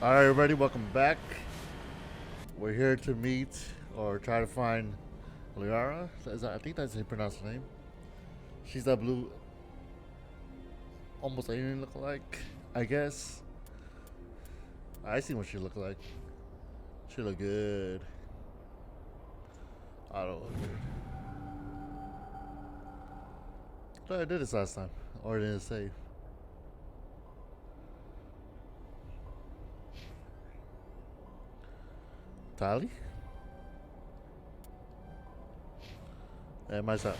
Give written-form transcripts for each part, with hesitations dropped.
All right, everybody, welcome back. We're here to meet or try to find Liara. I think that's how you pronounce her name. She's that blue, almost alien look-alike, I guess. I see what she look like. She look good. I don't look good. But I did this last time, or didn't it save? Tali? And myself.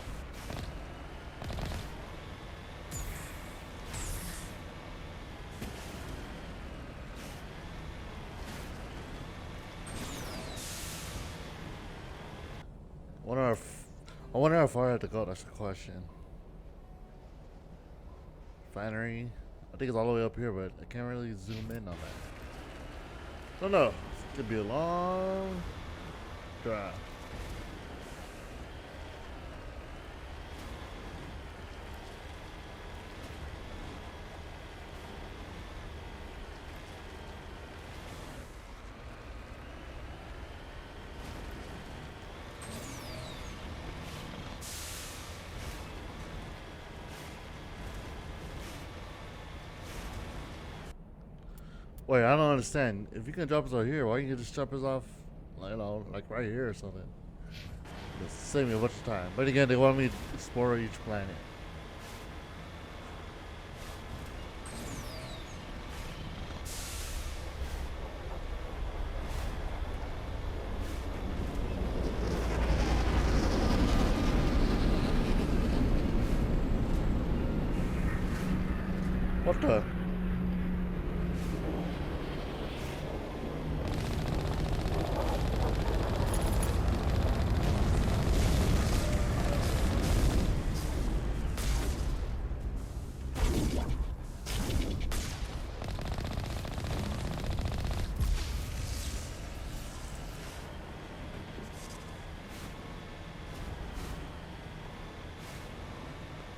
Wonder if, I wonder how far I have to go. That's the question. Finery. I think it's all the way up here, but I can't really zoom in on that. No, no. It's gonna be a long drive. Wait, I don't understand. If you can drop us off here, why can't you just drop us off, like right here or something? Just save me a bunch of time. But again, they want me to explore each planet. What the?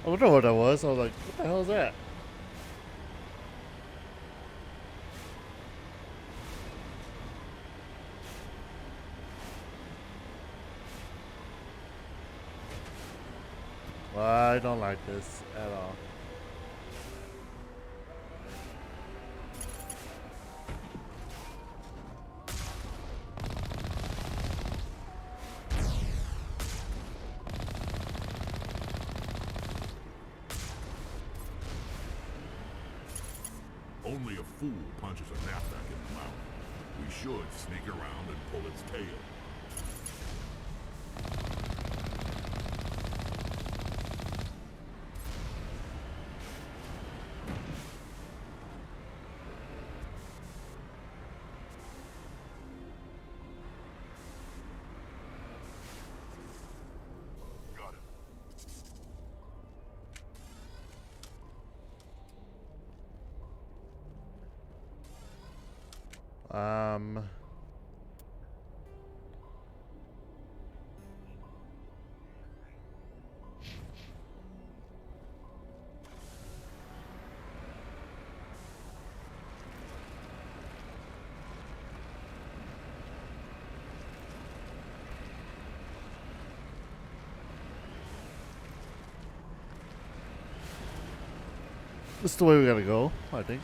I don't know what that was. I was like, what the hell is that? Well, I don't like this at all. Only a fool punches a knapsack in the mouth. We should sneak around and pull its tail. Got it. Um, this is the way we gotta go, I think.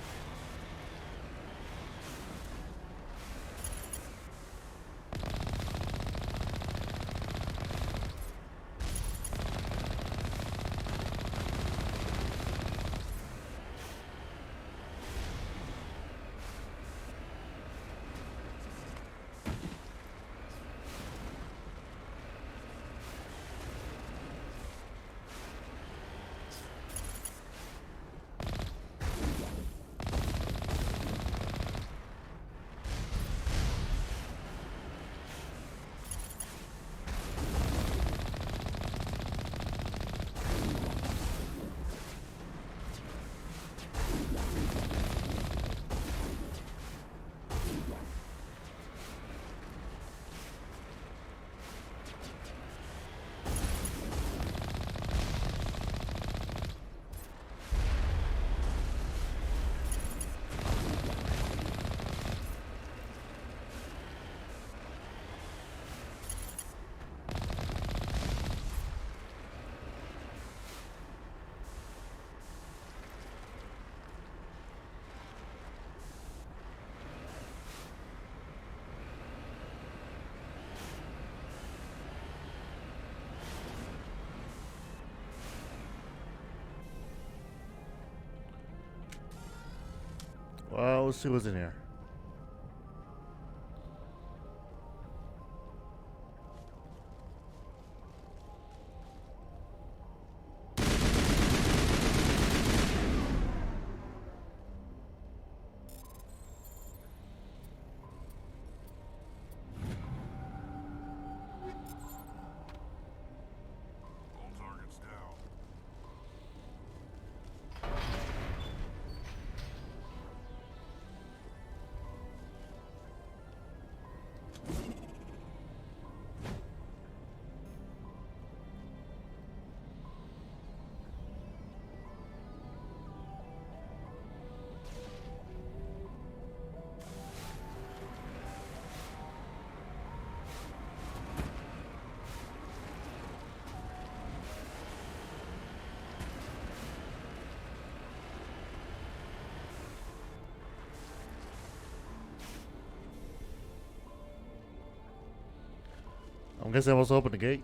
Well, let's see what's in here. All targets down. I'm guessing I must open the gate.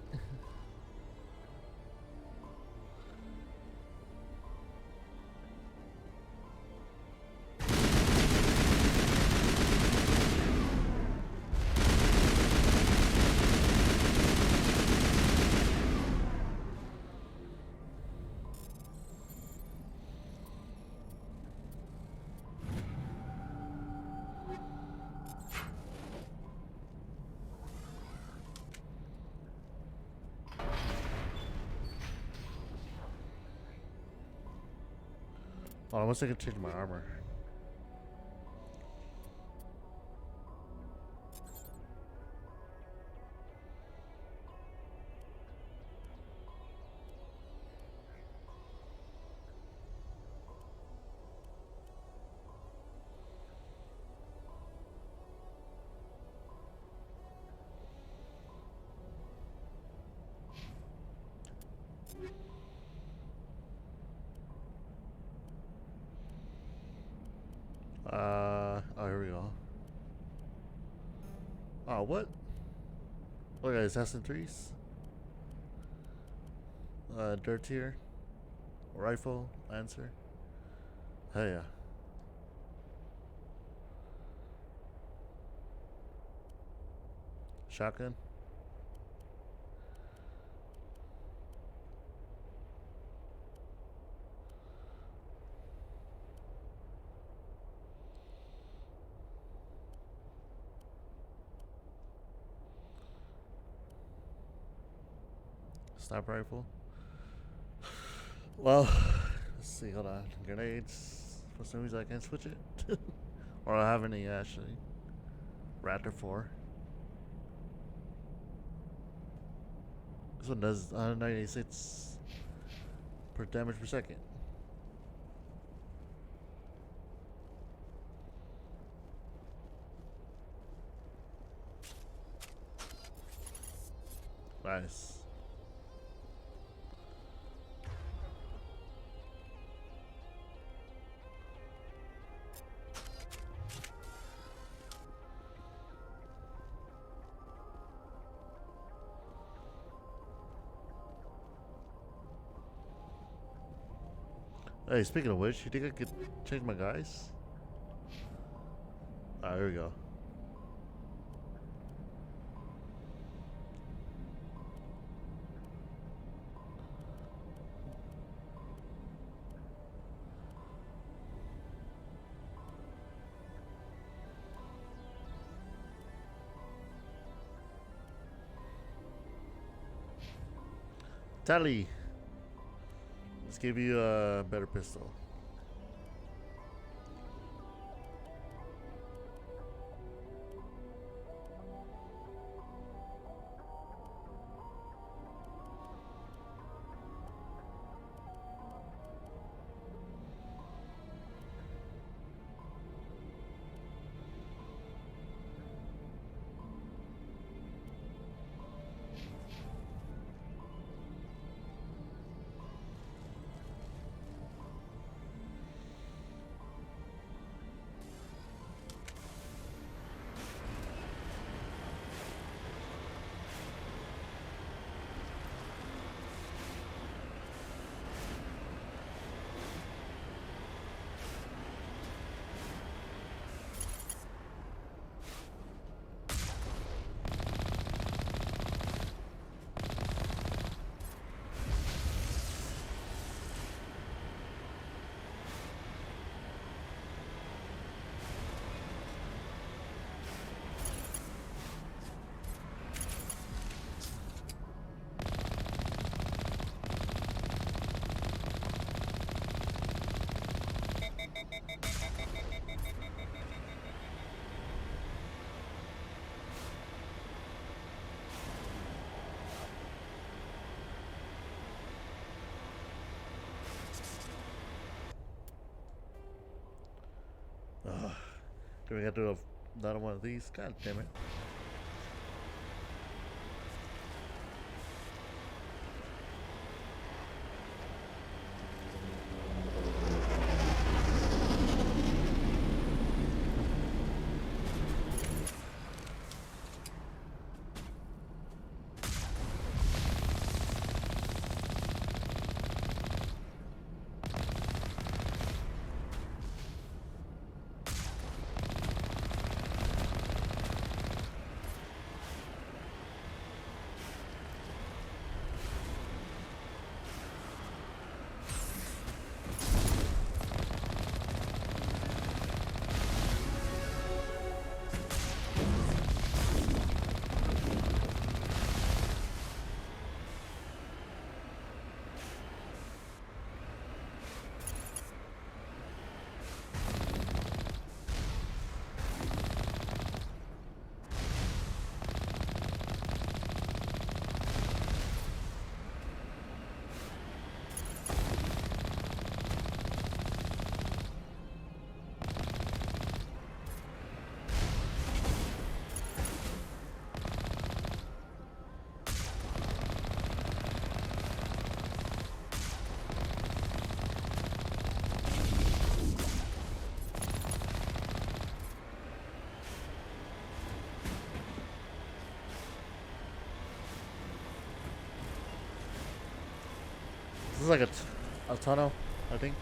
Oh, I must I can change my armor. Oh, here we go. Oh, what? Look at Assassin Trees. Dirt tier. Rifle. Lancer. Hell yeah. Shotgun. Sniper rifle. Well, let's see. Hold on. Grenades. For some reason, I can't switch it. Or I don't have any actually. Raptor 4. This one does 196 per damage per second. Nice. Hey, speaking of which, you think I could change my guys? Ah, here we go. Tally! Let's give you a better pistol. Do we got to do another one of these? God damn it. This is like a tunnel, I think.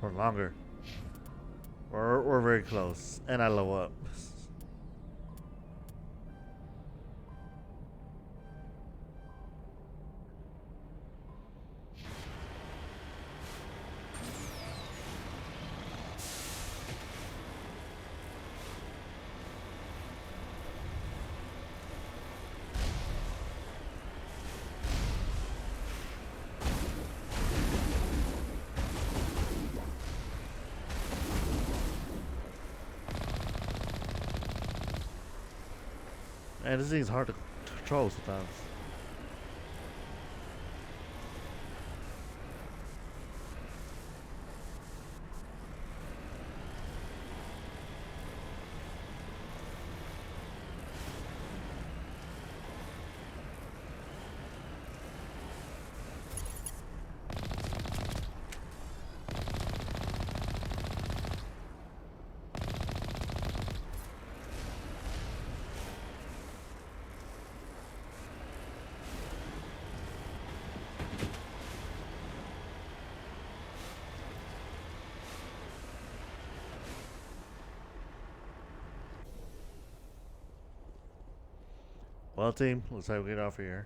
Or longer. We're very close. And I low up. And this thing's hard to control sometimes. Well, team, looks like we get off here.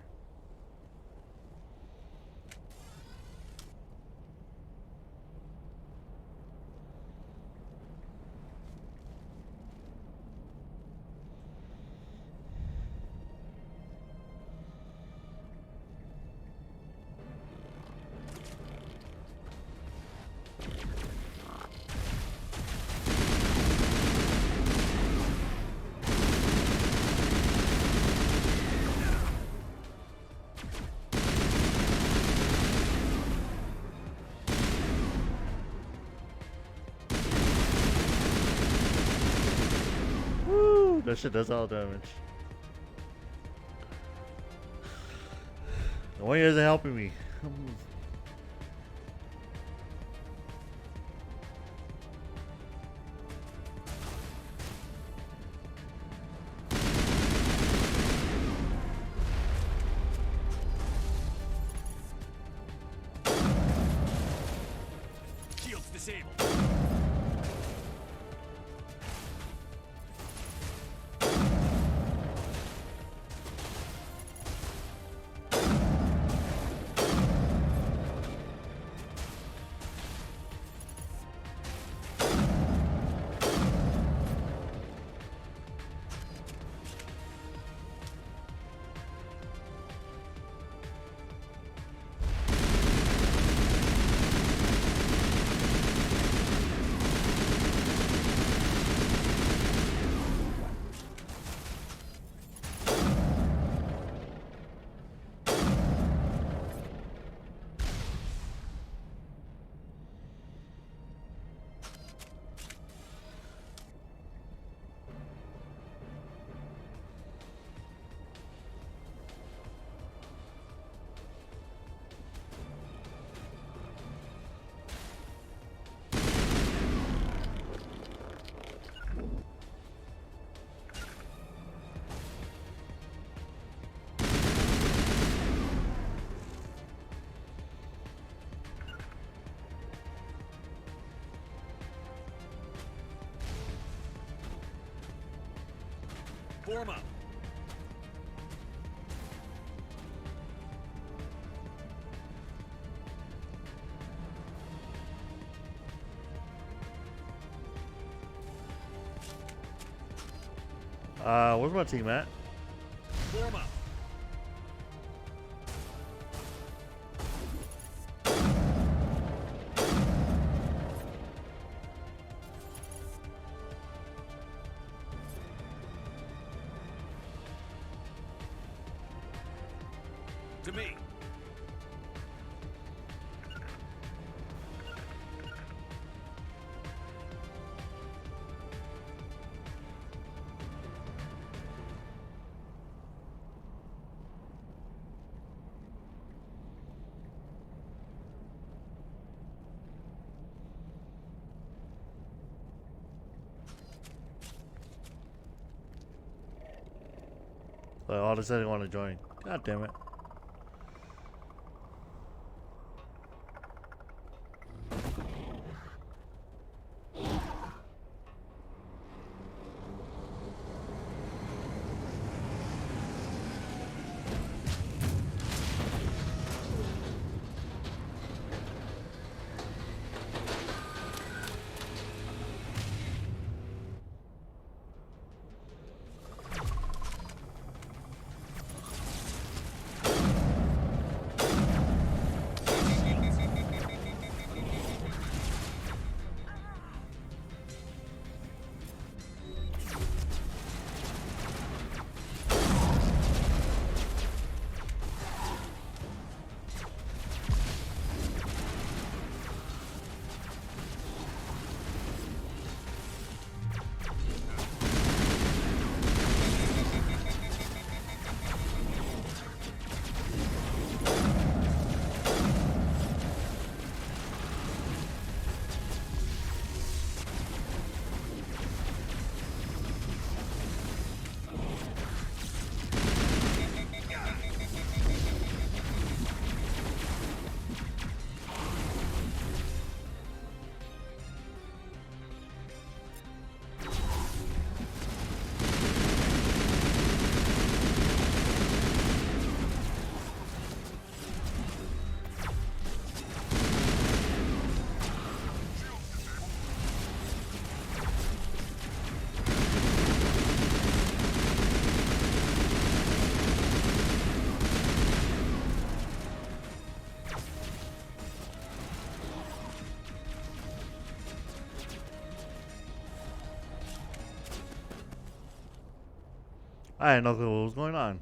That shit does all damage. The one isn't helping me. disabled. Form up. Where's my team at? Form up. To me. Like, all of a sudden, I want to join. God damn it. I had no clue what was going on.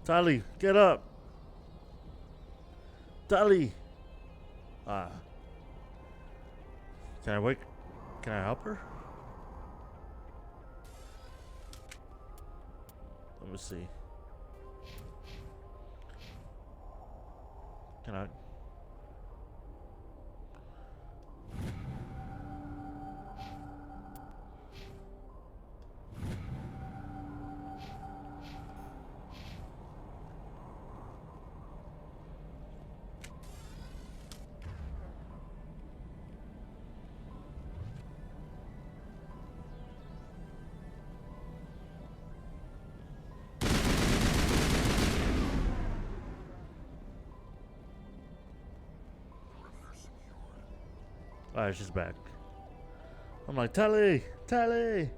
Tali, get up. Tali. Ah. Can I wake? Can I help her? Let me see. Can I? Alright, she's back. I'm like, Tali! Tali!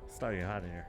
It's starting hot in here.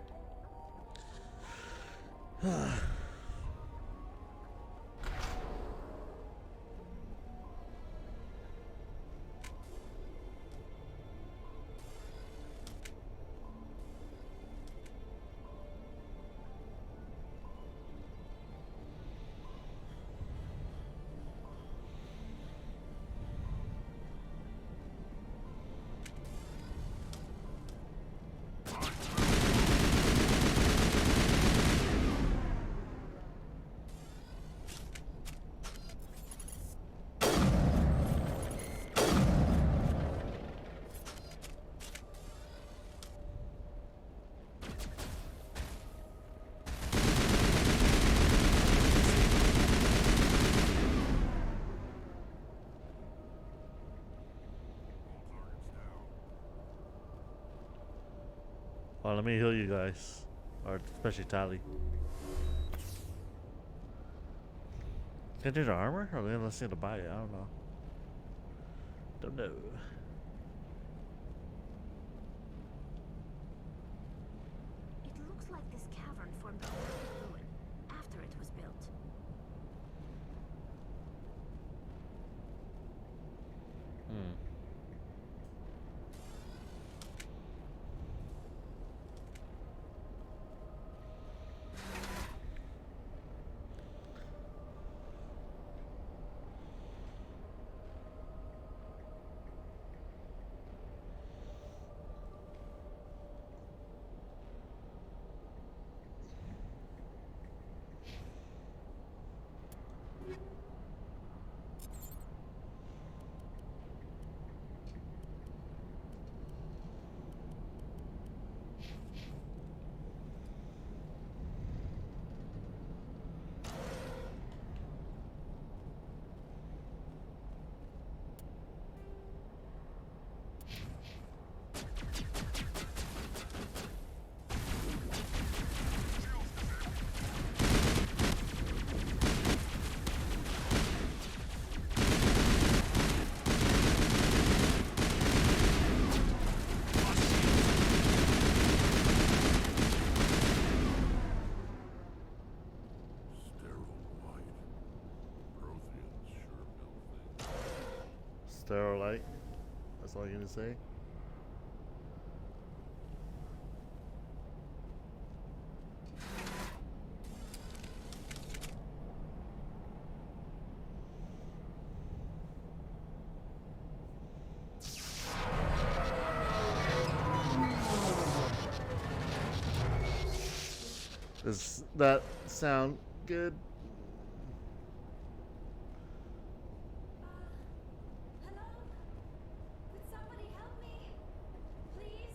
Well, let me heal you guys. Or especially Tali. Can I do the armor? Or let's see to buy it. I don't know. Don't know. It looks like this cavern formed a ruin after it was built. Sterilite. That's all you're gonna say? Does that sound good? Hello? Could somebody help me? Please?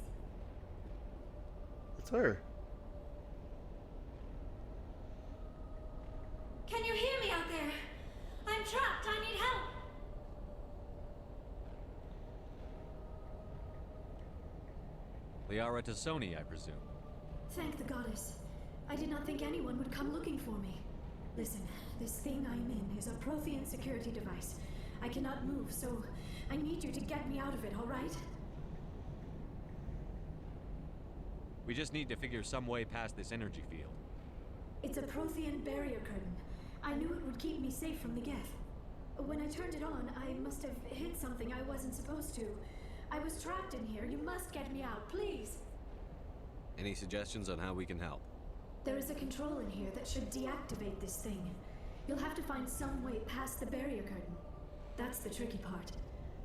It's her. Can you hear me out there? I'm trapped. I need help. Liara to Sony, I presume. Thank the goddess. I did not think anyone would come looking for me. Listen, this thing I'm in is a Prothean security device. I cannot move, so I need you to get me out of it, all right? We just need to figure some way past this energy field. It's a Prothean barrier curtain. I knew it would keep me safe from the Geth. When I turned it on, I must have hit something I wasn't supposed to. I was trapped in here. You must get me out, please. Any suggestions on how we can help? There is a control in here that should deactivate this thing. You'll have to find some way past the barrier curtain. That's the tricky part.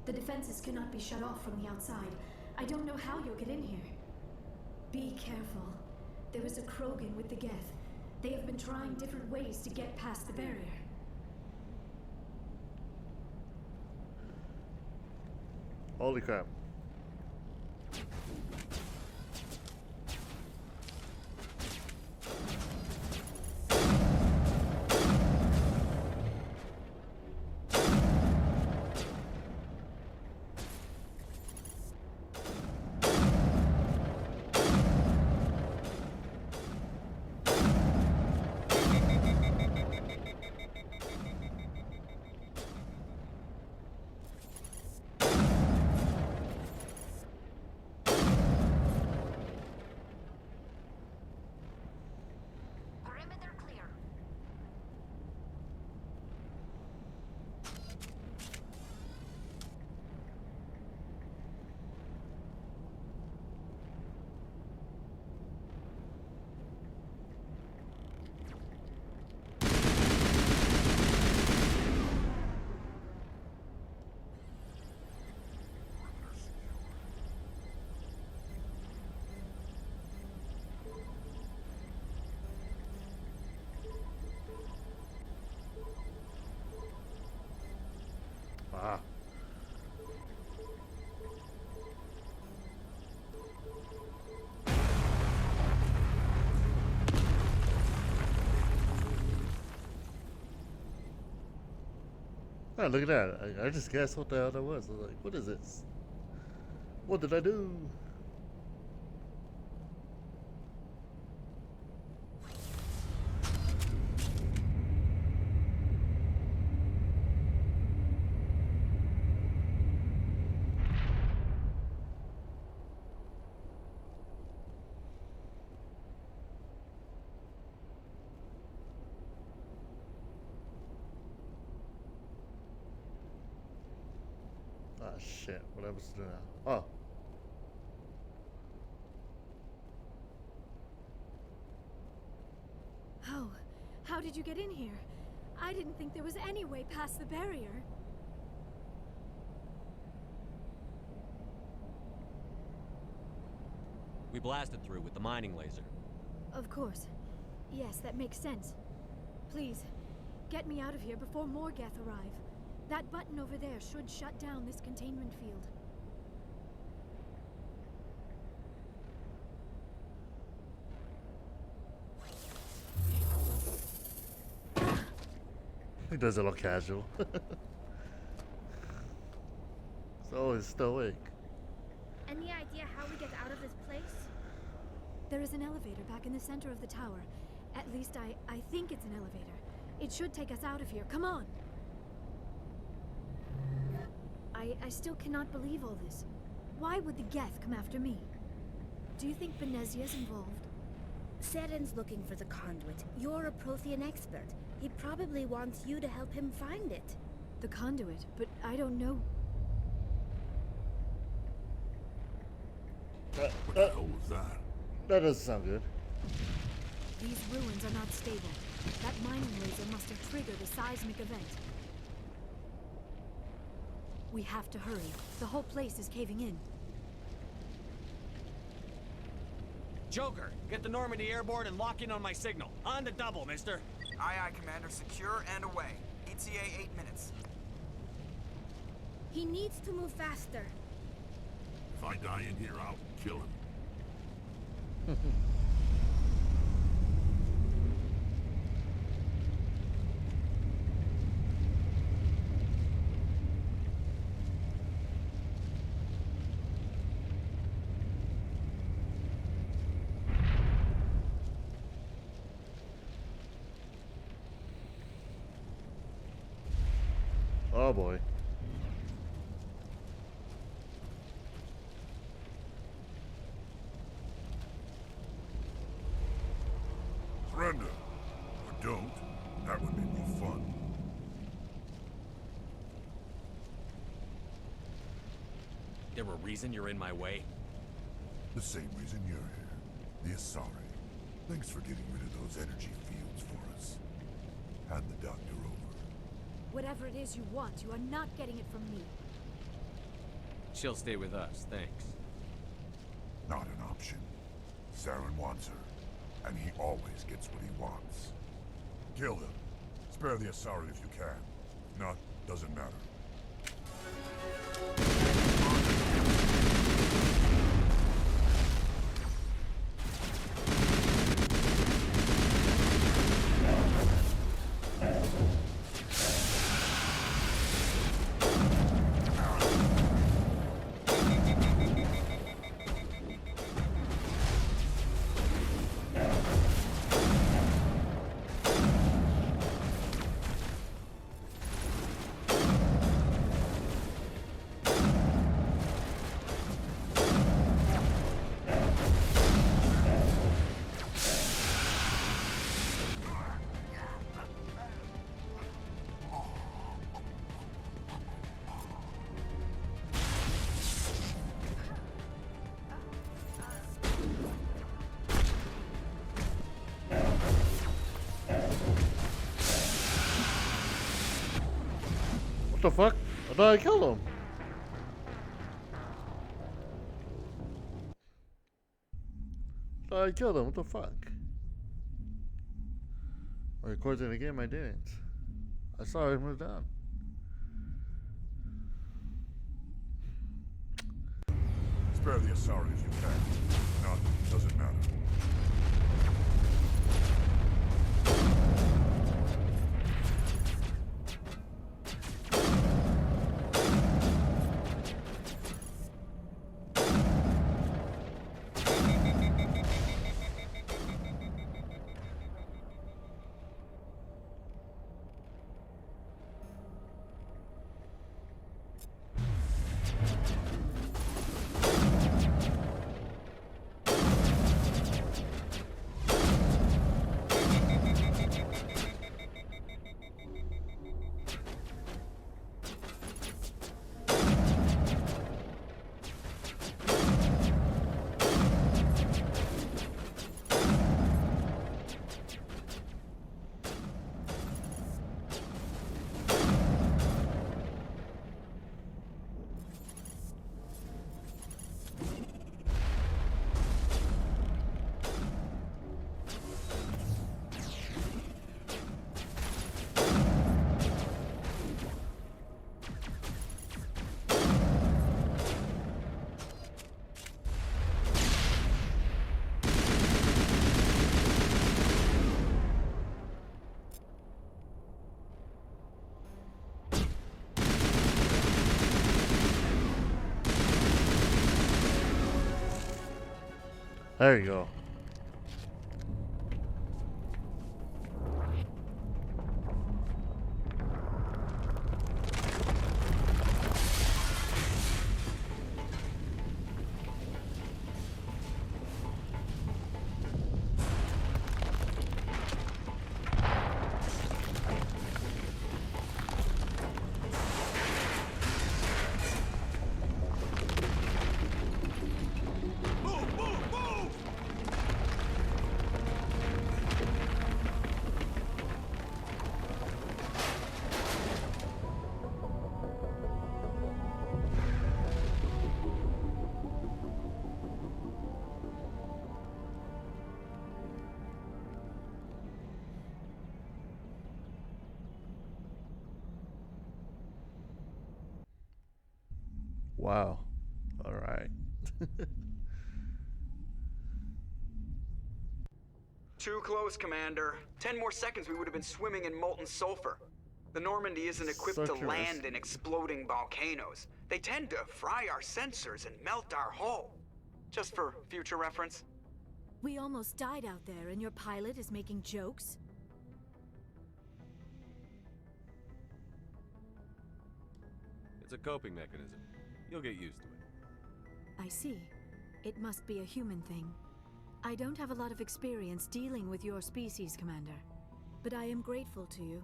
The defenses cannot be shut off from the outside. I don't know how you'll get in here. Be careful. There is a Krogan with the Geth. They have been trying different ways to get past the barrier. Holy crap. Perimeter clear. Ah. Oh, look at that. I just guessed what the hell that was. I was like, what is this? What did I do? Ah, shit. What happens to do now? Oh. How did you get in here? I didn't think there was any way past the barrier. We blasted through with the mining laser. Of course. Yes, that makes sense. Please, get me out of here before more Geth arrive. That button over there should shut down this containment field. He does it look casual. So he's still awake. Any idea how we get out of this place? There is an elevator back in the center of the tower. At least I think it's an elevator. It should take us out of here. Come on! I still cannot believe all this. Why would the Geth come after me? Do you think Benezia's involved? Saren's looking for the conduit. You're a Prothean expert. He probably wants you to help him find it. The conduit, but I don't know. What the hell was that? That doesn't sound good. These ruins are not stable. That mining laser must have triggered a seismic event. We have to hurry. The whole place is caving in. Joker, get the Normandy airborne and lock in on my signal. On the double, mister. Aye, aye, Commander. Secure and away. ETA 8 minutes. He needs to move faster. If I die in here, I'll kill him. Oh boy. Surrender. Or don't. That would be more fun. There a reason you're in my way? The same reason you're here. The Asari. Thanks for getting rid of those energy fields for us. Hand the doctor over. Whatever it is you want, you are not getting it from me. She'll stay with us, thanks. Not an option. Saren wants her, and he always gets what he wants. Kill him. Spare the Asari if you can. If not, doesn't matter. What the fuck? I thought I killed him. I thought I killed him. What the fuck? Well, according to the game, I didn't. I saw him move down. Spare the Asari if you can. If not, doesn't matter. There you go. Wow. All right. Too close, Commander. 10 more seconds we would have been swimming in molten sulfur. The Normandy isn't equipped to Such a land risk. in exploding volcanoes. They tend to fry our sensors and melt our hull. Just for future reference. We almost died out there, and your pilot is making jokes? It's a coping mechanism. You'll get used to it. I see. It must be a human thing. I don't have a lot of experience dealing with your species, Commander. But I am grateful to you.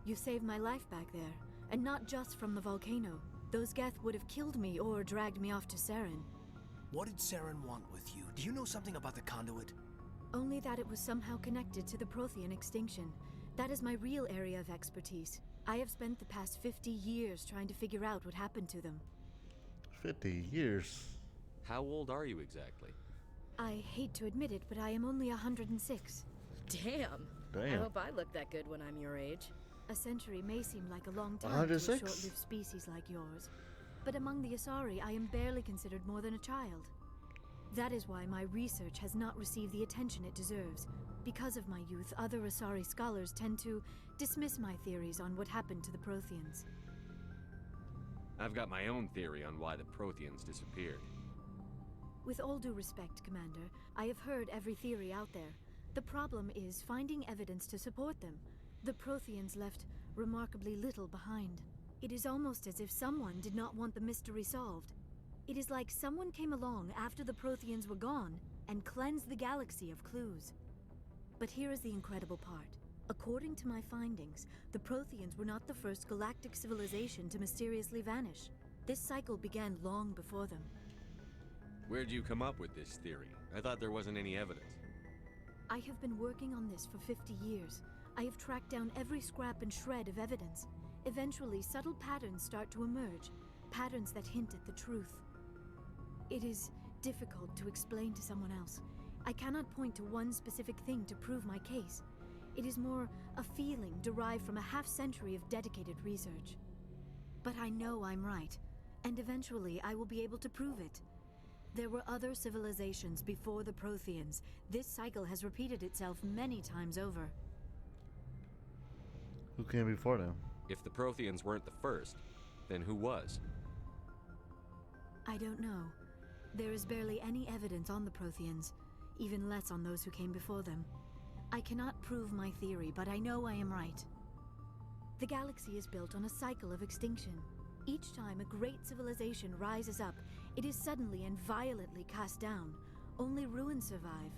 You saved my life back there, and not just from the volcano. Those Geth would have killed me or dragged me off to Saren. What did Saren want with you? Do you know something about the conduit? Only that it was somehow connected to the Prothean extinction. That is my real area of expertise. I have spent the past 50 years trying to figure out what happened to them. 50 years. How old are you exactly? I hate to admit it, but I am only 106. Damn. I Damn. hope I look that good when I'm your age. A century may seem like a long time to a 106? short-lived species like yours, but among the Asari, I am barely considered more than a child. That is why my research has not received the attention it deserves. Because of my youth, other Asari scholars tend to dismiss my theories on what happened to the Protheans. I've got my own theory on why the Protheans disappeared. With all due respect, Commander, I have heard every theory out there. The problem is finding evidence to support them. The Protheans left remarkably little behind. It is almost as if someone did not want the mystery solved. It is like someone came along after the Protheans were gone and cleansed the galaxy of clues. But here is the incredible part. According to my findings, the Protheans were not the first galactic civilization to mysteriously vanish. This cycle began long before them. Where'd you come up with this theory? I thought there wasn't any evidence. I have been working on this for 50 years. I have tracked down every scrap and shred of evidence. Eventually, subtle patterns start to emerge, patterns that hint at the truth. It is difficult to explain to someone else. I cannot point to one specific thing to prove my case. It is more a feeling derived from a half-century of dedicated research. But I know I'm right, and eventually I will be able to prove it. There were other civilizations before the Protheans. This cycle has repeated itself many times over. Who came before them? If the Protheans weren't the first, then who was? I don't know. There is barely any evidence on the Protheans, even less on those who came before them. I cannot prove my theory, but I know I am right. The galaxy is built on a cycle of extinction. Each time a great civilization rises up, it is suddenly and violently cast down. Only ruins survive.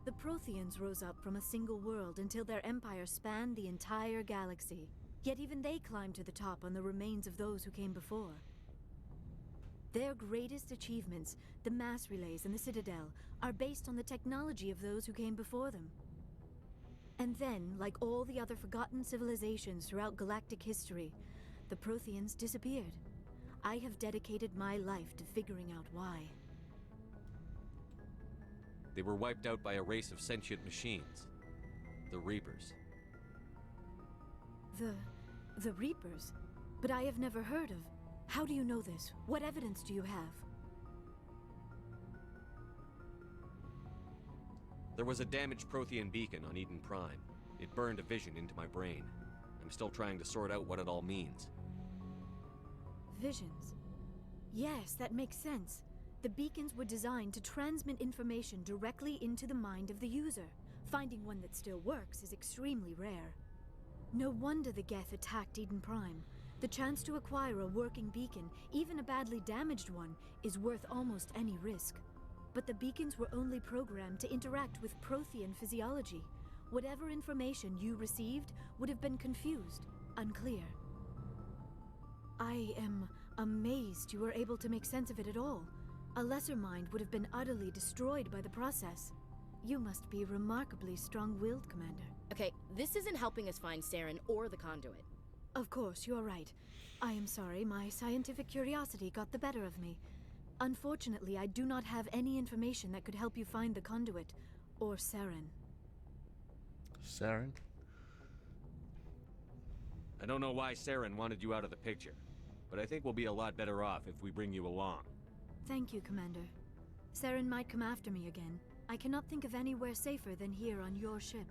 The Protheans rose up from a single world until their empire spanned the entire galaxy. Yet even they climbed to the top on the remains of those who came before. Their greatest achievements, the mass relays and the Citadel, are based on the technology of those who came before them. And then, like all the other forgotten civilizations throughout galactic history, the Protheans disappeared. I have dedicated my life to figuring out why. They were wiped out by a race of sentient machines. The Reapers. The Reapers? But I have never heard of. How do you know this? What evidence do you have? There was a damaged Prothean beacon on Eden Prime. It burned a vision into my brain. I'm still trying to sort out what it all means. Visions. Yes, that makes sense. The beacons were designed to transmit information directly into the mind of the user. Finding one that still works is extremely rare. No wonder the Geth attacked Eden Prime. The chance to acquire a working beacon, even a badly damaged one, is worth almost any risk. But the beacons were only programmed to interact with Prothean physiology. Whatever information you received would have been confused, unclear. I am amazed you were able to make sense of it at all. A lesser mind would have been utterly destroyed by the process. You must be remarkably strong-willed, Commander. Okay, this isn't helping us find Saren or the conduit. Of course, you are right. I am sorry, my scientific curiosity got the better of me. Unfortunately, I do not have any information that could help you find the conduit, or Saren. Saren? I don't know why Saren wanted you out of the picture, but I think we'll be a lot better off if we bring you along. Thank you, Commander. Saren might come after me again. I cannot think of anywhere safer than here on your ship.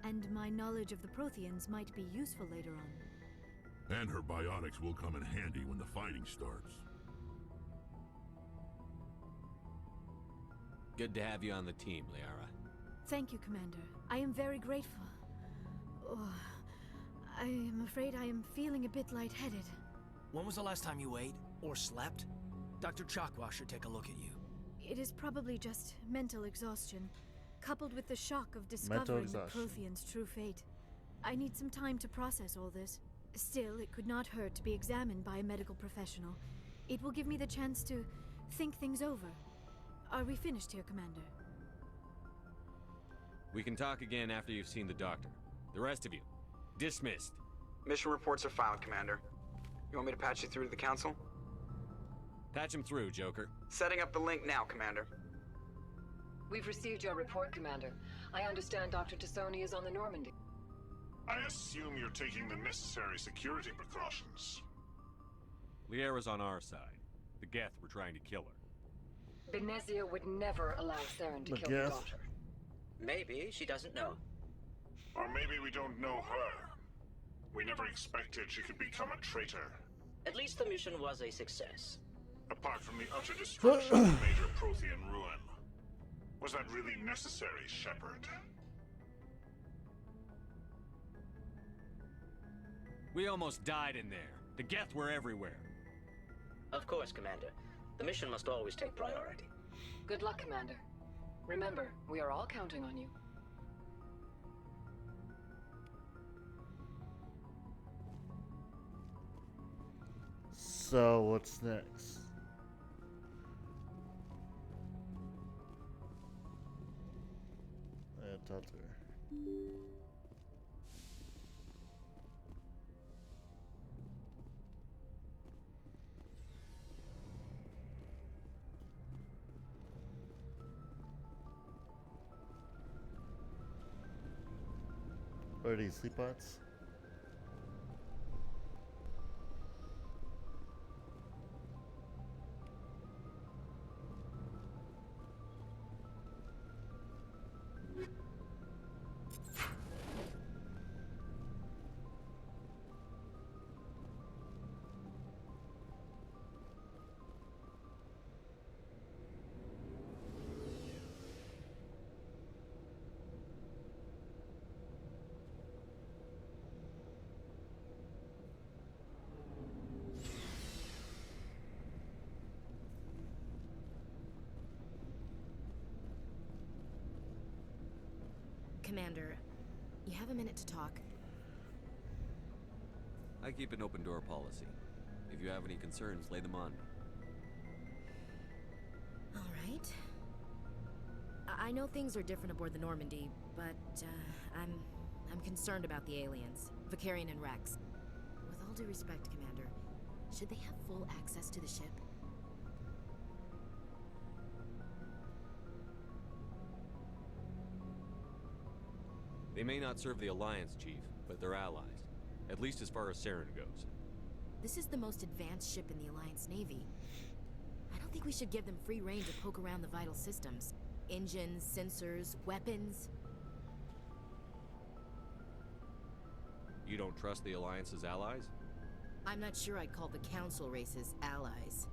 And my knowledge of the Protheans might be useful later on. And her biotics will come in handy when the fighting starts. Good to have you on the team, Liara. Thank you, Commander. I am very grateful. Oh, I am afraid I am feeling a bit lightheaded. When was the last time you ate or slept? Dr. Chakwa should take a look at you. It is probably just mental exhaustion, coupled with the shock of discovering the Protheans' true fate. I need some time to process all this. Still, it could not hurt to be examined by a medical professional. It will give me the chance to think things over. Are we finished here, Commander? We can talk again after you've seen the doctor. The rest of you, dismissed. Mission reports are filed, Commander. You want me to patch you through to the Council? Patch him through, Joker. Setting up the link now, Commander. We've received your report, Commander. I understand Dr. Tassoni is on the Normandy. I assume you're taking the necessary security precautions. Liara's on our side. The Geth were trying to kill her. Benezia would never allow Saren to The kill her Geth? daughter. Maybe she doesn't know. Or maybe we don't know her. We never expected she could become a traitor. At least the mission was a success. Apart from the utter destruction of the major Prothean ruin. Was that really necessary, Shepard? We almost died in there. The Geth were everywhere. Of course, Commander. The mission must always take priority. Good luck, Commander. Remember, we are all counting on you. So what's next? Talk to her. What are these sleep bots? Commander, you have a minute to talk? I keep an open door policy. If you have any concerns, lay them on me. All right. I know things are different aboard the Normandy, but I'm concerned about the aliens, Vicarian and Rex. With all due respect, Commander, should they have full access to the ship? They may not serve the Alliance, Chief, but they're allies. At least as far as Saren goes. This is the most advanced ship in the Alliance Navy. I don't think we should give them free rein to poke around the vital systems. Engines, sensors, weapons. You don't trust the Alliance's allies? I'm not sure I'd call the Council races allies.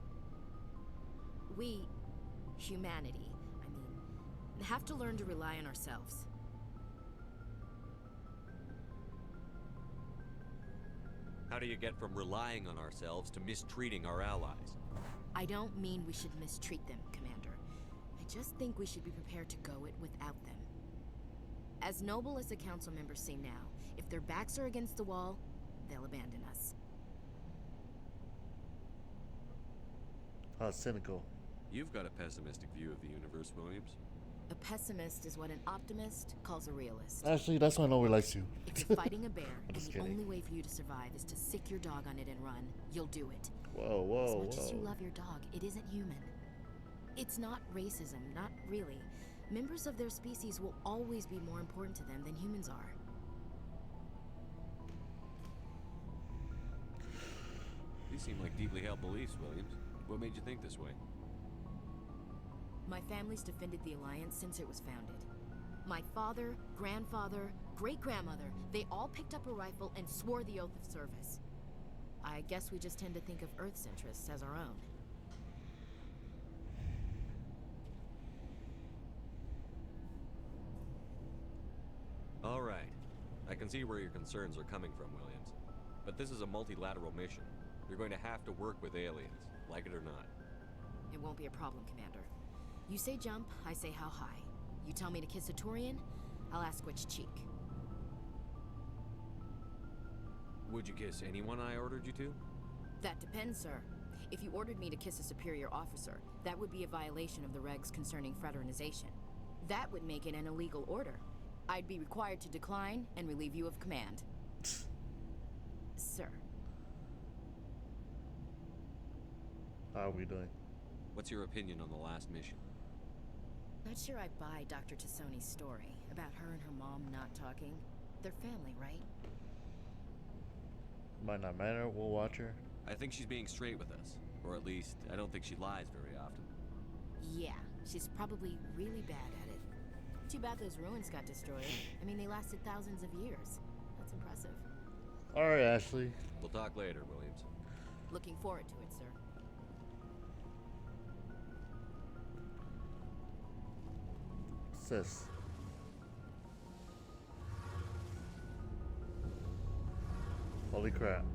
We, humanity, have to learn to rely on ourselves. How do you get from relying on ourselves to mistreating our allies? I don't mean we should mistreat them, Commander. I just think we should be prepared to go it without them. As noble as the Council members seem now, if their backs are against the wall, they'll abandon us. How cynical. You've got a pessimistic view of the universe, Williams. A pessimist is what an optimist calls a realist. Actually, that's why nobody likes you. If you're fighting a bear and Just the kidding. only way for you to survive is to sick your dog on it and run, you'll do it. Whoa, whoa, As whoa. much as you love your dog, it isn't human. It's not racism, not really. Members of their species will always be more important to them than humans are. These seem like deeply held beliefs, Williams. What made you think this way? My family's defended the Alliance since it was founded. My father, grandfather, great-grandmother, they all picked up a rifle and swore the oath of service. I guess we just tend to think of Earth's interests as our own. All right. I can see where your concerns are coming from, Williams. But this is a multilateral mission. You're going to have to work with aliens, like it or not. It won't be a problem, Commander. You say jump, I say how high. You tell me to kiss a Turian, I'll ask which cheek. Would you kiss anyone I ordered you to? That depends, sir. If you ordered me to kiss a superior officer, that would be a violation of the regs concerning fraternization. That would make it an illegal order. I'd be required to decline and relieve you of command. Sir. How are we doing? What's your opinion on the last mission? Not sure I buy Dr. Tassoni's story about her and her mom not talking. They're family, right? Might not matter. We'll watch her. I think she's being straight with us. Or at least, I don't think she lies very often. Yeah, she's probably really bad at it. Too bad those ruins got destroyed. I mean, they lasted thousands of years. That's impressive. Alright, Ashley. We'll talk later, Williams. Looking forward to it, sir. Sis. Holy crap.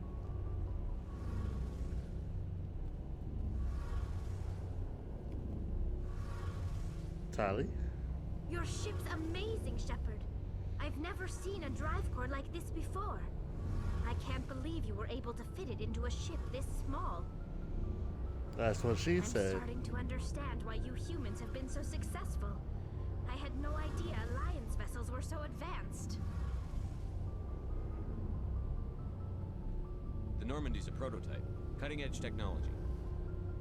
Tally? Your ship's amazing, Shepard. I've never seen a drive core like this before. I can't believe you were able to fit it into a ship this small. That's what she said. I'm starting to understand why you humans have been so successful. I had no idea Alliance vessels were so advanced. The Normandy's a prototype. Cutting-edge technology.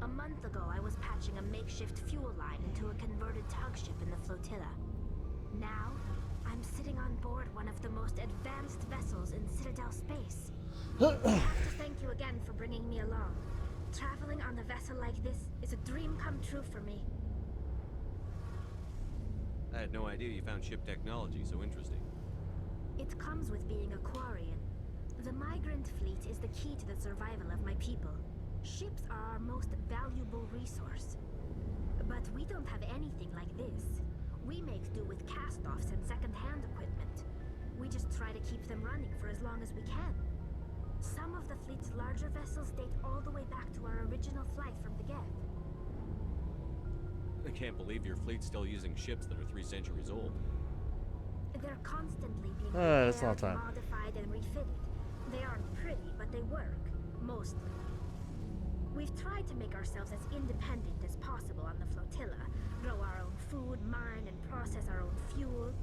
A month ago, I was patching a makeshift fuel line into a converted tug ship in the flotilla. Now, I'm sitting on board one of the most advanced vessels in Citadel space. I have to thank you again for bringing me along. Traveling on a vessel like this is a dream come true for me. I had no idea you found ship technology so interesting. It comes with being a Quarian. The migrant fleet is the key to the survival of my people. Ships are our most valuable resource. But we don't have anything like this. We make do with cast-offs and second-hand equipment. We just try to keep them running for as long as we can. Some of the fleet's larger vessels date all the way back to our original flight from the Geth. I can't believe your fleet's still using ships that are 3 centuries old. They're constantly being it's not repaired, time. modified, and refitted. They aren't pretty, but they work. Mostly. We've tried to make ourselves as independent as possible on the flotilla. Grow our own food, mine, and process our own fuel.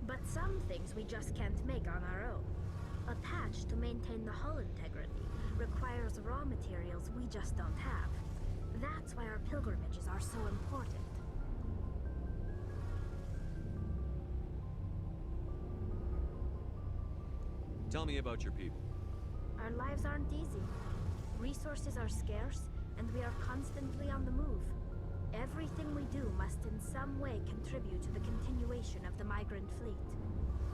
But some things we just can't make on our own. A patch to maintain the hull integrity requires raw materials we just don't have. That's why our pilgrimages are so important. Tell me about your people. Our lives aren't easy. Resources are scarce, and we are constantly on the move. Everything we do must in some way contribute to the continuation of the migrant fleet.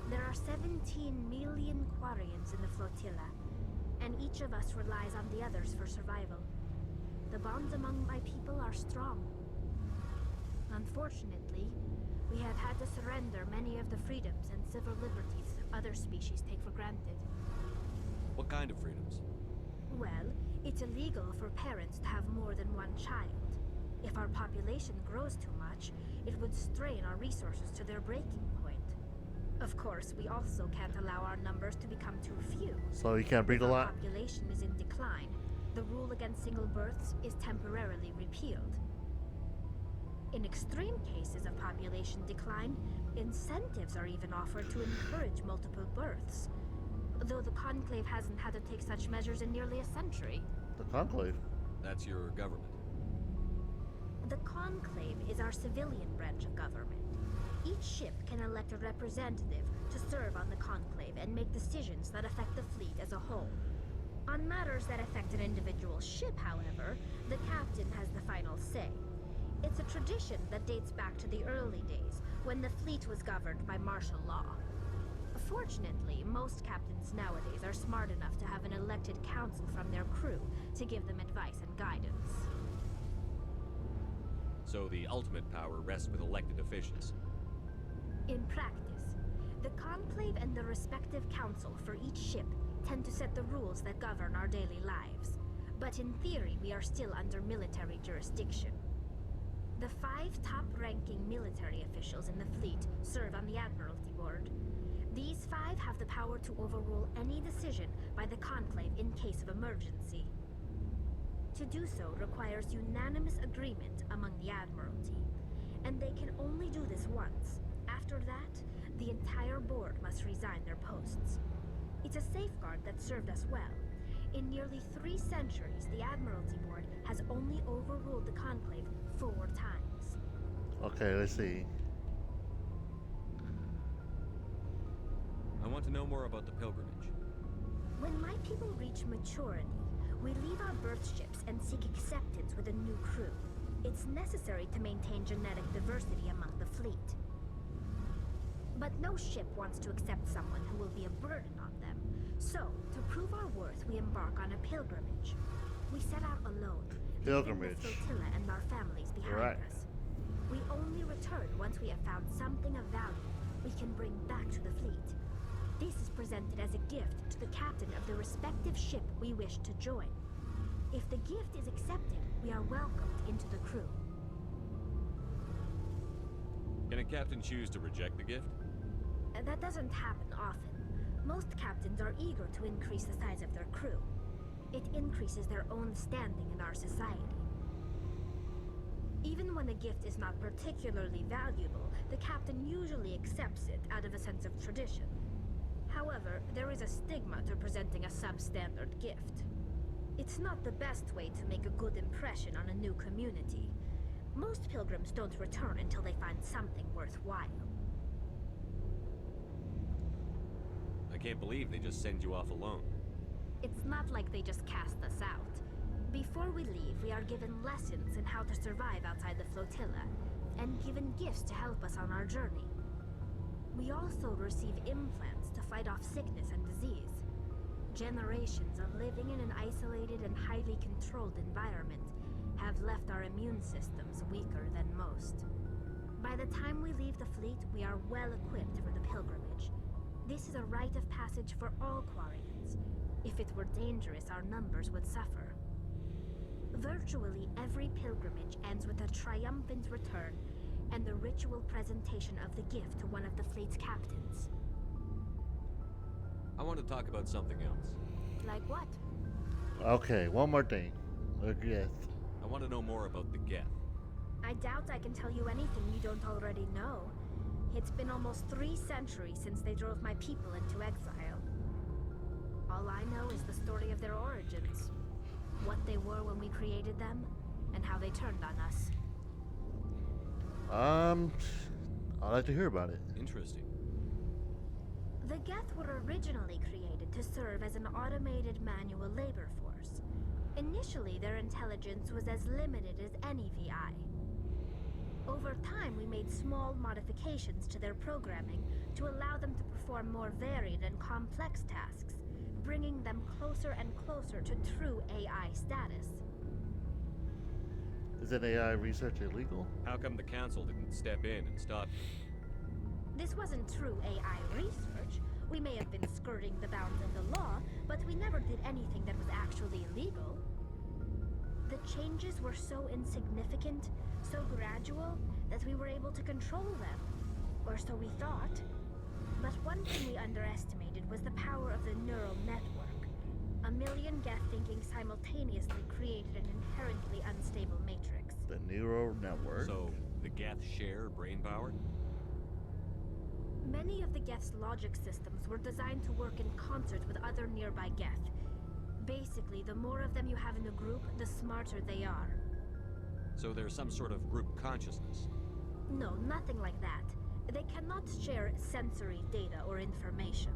There are 17 million Quarians in the flotilla, and each of us relies on the others for survival. The bonds among my people are strong. Unfortunately, we have had to surrender many of the freedoms and civil liberties other species take for granted. What kind of freedoms? Well, it's illegal for parents to have more than one child. If our population grows too much, it would strain our resources to their breaking point. Of course, we also can't allow our numbers to become too few. So you can't breed a If our lot? population is in decline, the rule against single births is temporarily repealed. In extreme cases of population decline, incentives are even offered to encourage multiple births. Though the Conclave hasn't had to take such measures in nearly a century. The Conclave? That's your government. The Conclave is our civilian branch of government. Each ship can elect a representative to serve on the Conclave and make decisions that affect the fleet as a whole. On matters that affect an individual ship, however, the captain has the final say. It's a tradition that dates back to the early days, when the fleet was governed by martial law. Fortunately, most captains nowadays are smart enough to have an elected council from their crew to give them advice and guidance. So the ultimate power rests with elected officials. In practice, the Conclave and the respective council for each ship tend to set the rules that govern our daily lives. But in theory, we are still under military jurisdiction. The 5 top-ranking military officials in the fleet serve on the Admiralty Board. These 5 have the power to overrule any decision by the Conclave in case of emergency. To do so requires unanimous agreement among the Admiralty, and they can only do this once, after After that, the entire board must resign their posts. It's a safeguard that served us well. In nearly 3 centuries, the Admiralty Board has only overruled the Conclave 4 times. Okay, let's see. I want to know more about the pilgrimage. When my people reach maturity, we leave our birth ships and seek acceptance with a new crew. It's necessary to maintain genetic diversity among the fleet. But no ship wants to accept someone who will be a burden on them. So, to prove our worth, we embark on a pilgrimage. We set out alone, leaving the flotilla and our families behind us. We only return once we have found something of value we can bring back to the fleet. This is presented as a gift to the captain of the respective ship we wish to join. If the gift is accepted, we are welcomed into the crew. Can a captain choose to reject the gift? That doesn't happen often. Most captains are eager to increase the size of their crew. It increases their own standing in our society. Even when a gift is not particularly valuable, the captain usually accepts it out of a sense of tradition. However, there is a stigma to presenting a substandard gift. It's not the best way to make a good impression on a new community. Most pilgrims don't return until they find something worthwhile. I can't believe they just send you off alone. It's not like they just cast us out. Before we leave, we are given lessons in how to survive outside the flotilla, and given gifts to help us on our journey. We also receive implants to fight off sickness and disease. Generations of living in an isolated and highly controlled environment have left our immune systems weaker than most. By the time we leave the fleet, we are well equipped for the pilgrimage. This is a rite of passage for all Quarians. If it were dangerous, our numbers would suffer. Virtually every pilgrimage ends with a triumphant return and the ritual presentation of the gift to one of the fleet's captains. I want to talk about something else. Like what? Okay, one more thing. The gift. I want to know more about the Geth. I doubt I can tell you anything you don't already know. It's been almost 3 centuries since they drove my people into exile. All I know is the story of their origins. What they were when we created them, and how they turned on us. I'd like to hear about it. Interesting. The Geth were originally created to serve as an automated manual labor force. Initially, their intelligence was as limited as any VI. Over time, we made small modifications to their programming to allow them to perform more varied and complex tasks, bringing them closer and closer to true AI status. Isn't AI research illegal? How come the council didn't step in and stop you? This wasn't true AI research. We may have been skirting the bounds of the law, but we never did anything that was actually illegal. The changes were so insignificant, so gradual, that we were able to control them. Or so we thought. But one thing we underestimated was the power of the neural network. A million Geth thinking simultaneously created an inherently unstable matrix. The neural network. So, the Geth share brain power? Many of the Geth's logic systems were designed to work in concert with other nearby Geth. Basically, the more of them you have in a group, the smarter they are. So there's some sort of group consciousness? No, nothing like that. They cannot share sensory data or information.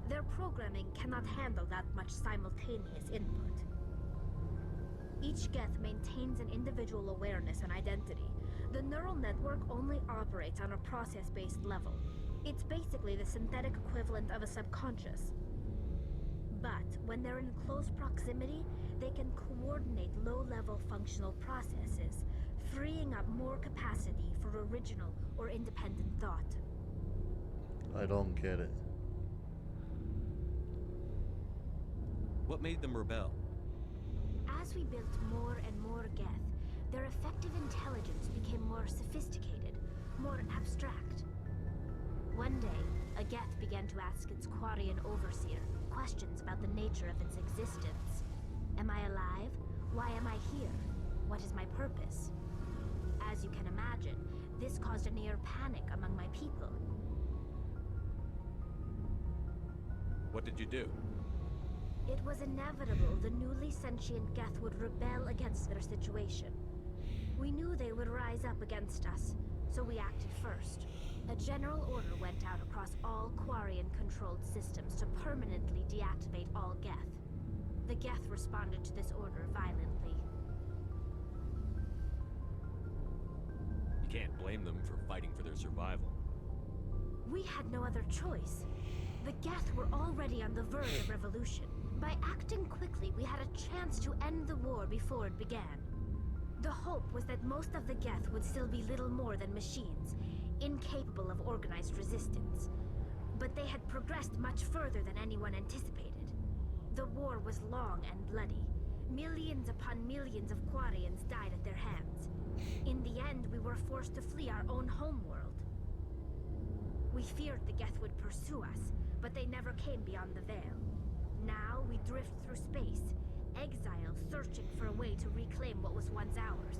Their programming cannot handle that much simultaneous input. Each Geth maintains an individual awareness and identity. The neural network only operates on a process-based level. It's basically the synthetic equivalent of a subconscious. But when they're in close proximity, they can coordinate low-level functional processes, freeing up more capacity for original or independent thought. I don't get it. What made them rebel? As we built more and more Geth, their effective intelligence became more sophisticated, more abstract. One day, a Geth began to ask its Quarian overseer questions about the nature of its existence. Am I alive? Why am I here? What is my purpose? As you can imagine, This caused a near panic among my people. What did you do? It was inevitable the newly sentient Geth would rebel against their situation. We knew they would rise up against us, so we acted first. A general order went out across all Quarian-controlled systems to permanently deactivate all Geth. The Geth responded to this order violently. You can't blame them for fighting for their survival. We had no other choice. The Geth were already on the verge of revolution. By acting quickly, we had a chance to end the war before it began. The hope was that most of the Geth would still be little more than machines, incapable of organized resistance. But they had progressed much further than anyone anticipated. The war was long and bloody. Millions upon millions of Quarians died at their hands. In the end, we were forced to flee our own homeworld. We feared the Geth would pursue us, but they never came beyond the Veil. Now we drift through space, exiled, searching for a way to reclaim what was once ours.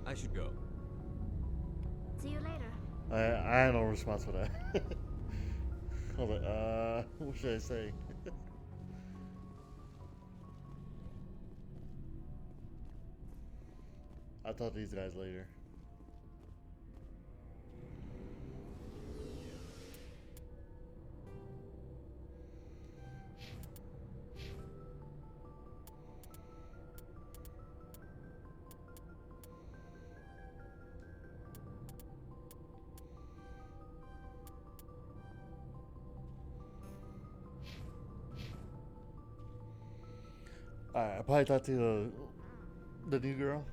I should go. See you later. I have no response for that. Hold on, what should I say? I'll talk to these guys later. I probably talked to the new girl,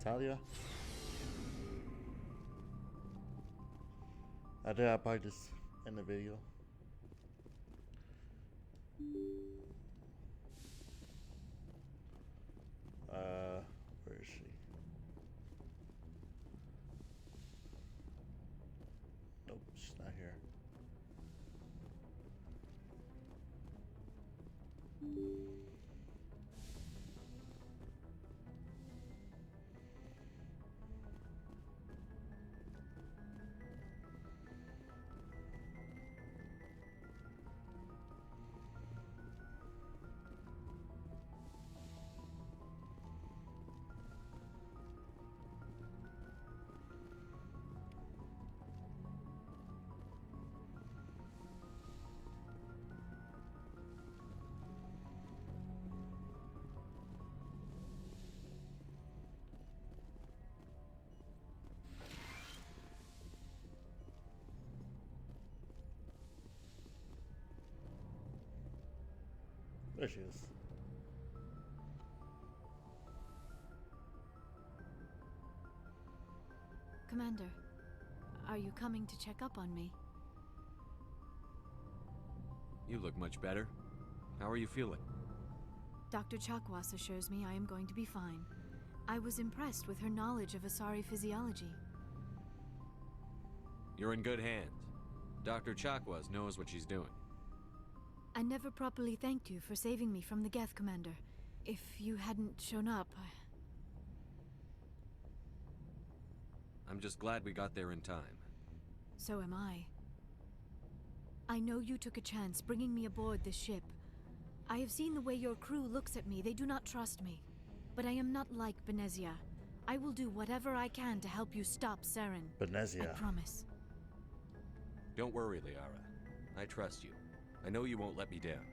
Talia. I think I'll probably just end the video. Where is she? Nope, she's not here. There she is. Commander, are you coming to check up on me? You look much better. How are you feeling? Dr. Chakwas assures me I am going to be fine. I was impressed with her knowledge of Asari physiology. You're in good hands. Dr. Chakwas knows what she's doing. I never properly thanked you for saving me from the Geth, Commander. If you hadn't shown up, I'm just glad we got there in time. So am I. I know you took a chance bringing me aboard this ship. I have seen the way your crew looks at me. They do not trust me. But I am not like Benezia. I will do whatever I can to help you stop Saren. Benezia. I promise. Don't worry, Liara. I trust you. I know you won't let me down.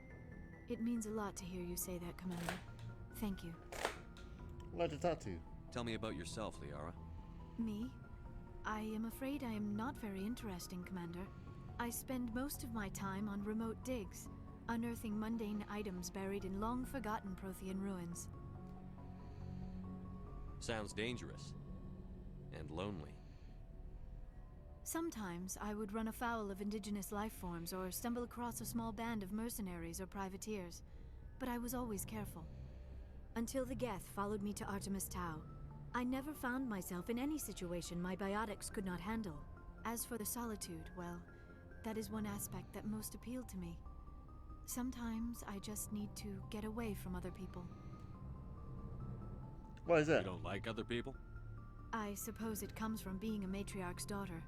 It means a lot to hear you say that, Commander. Thank you. Glad to talk to you. Tell me about yourself, Liara. Me? I am afraid I am not very interesting, Commander. I spend most of my time on remote digs, unearthing mundane items buried in long-forgotten Prothean ruins. Sounds dangerous. And lonely. Sometimes I would run afoul of indigenous life forms or stumble across a small band of mercenaries or privateers, but I was always careful. Until the Geth followed me to Artemis Tau, I never found myself in any situation my biotics could not handle. As for the solitude, well, that is one aspect that most appealed to me. Sometimes I just need to get away from other people. Why is that? You don't like other people? I suppose it comes from being a matriarch's daughter.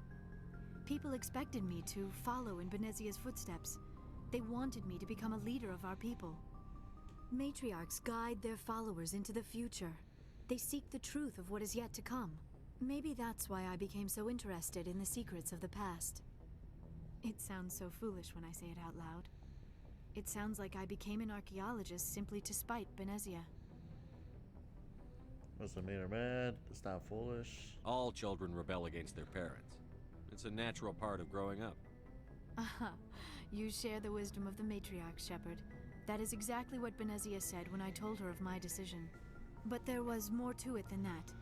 People expected me to follow in Benezia's footsteps. They wanted me to become a leader of our people. Matriarchs guide their followers into the future. They seek the truth of what is yet to come. Maybe that's why I became so interested in the secrets of the past. It sounds so foolish when I say it out loud. It sounds like I became an archaeologist simply to spite Benezia. Must have made her mad. It's not foolish. All children rebel against their parents. It's a natural part of growing up. Aha, you share the wisdom of the matriarch, Shepard. That is exactly what Benezia said when I told her of my decision. But there was more to it than that.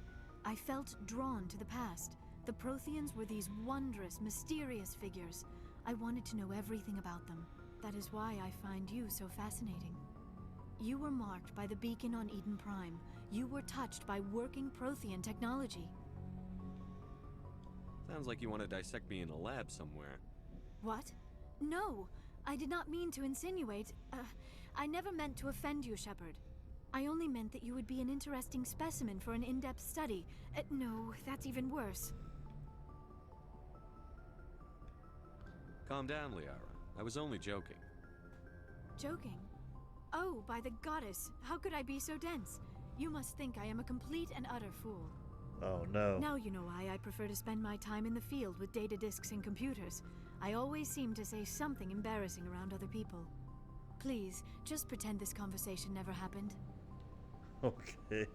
I felt drawn to the past. The Protheans were these wondrous, mysterious figures. I wanted to know everything about them. That is why I find you so fascinating. You were marked by the beacon on Eden Prime. You were touched by working Prothean technology. Sounds like you want to dissect me in a lab somewhere. What? No, I did not mean to insinuate. I never meant to offend you, Shepard. I only meant that you would be an interesting specimen for an in-depth study. No, that's even worse. Calm down, Liara. I was only joking. Joking? Oh, by the goddess, how could I be so dense? You must think I am a complete and utter fool. Oh no. Now you know why I prefer to spend my time in the field with data disks and computers. I always seem to say something embarrassing around other people. Please, just pretend this conversation never happened. Okay.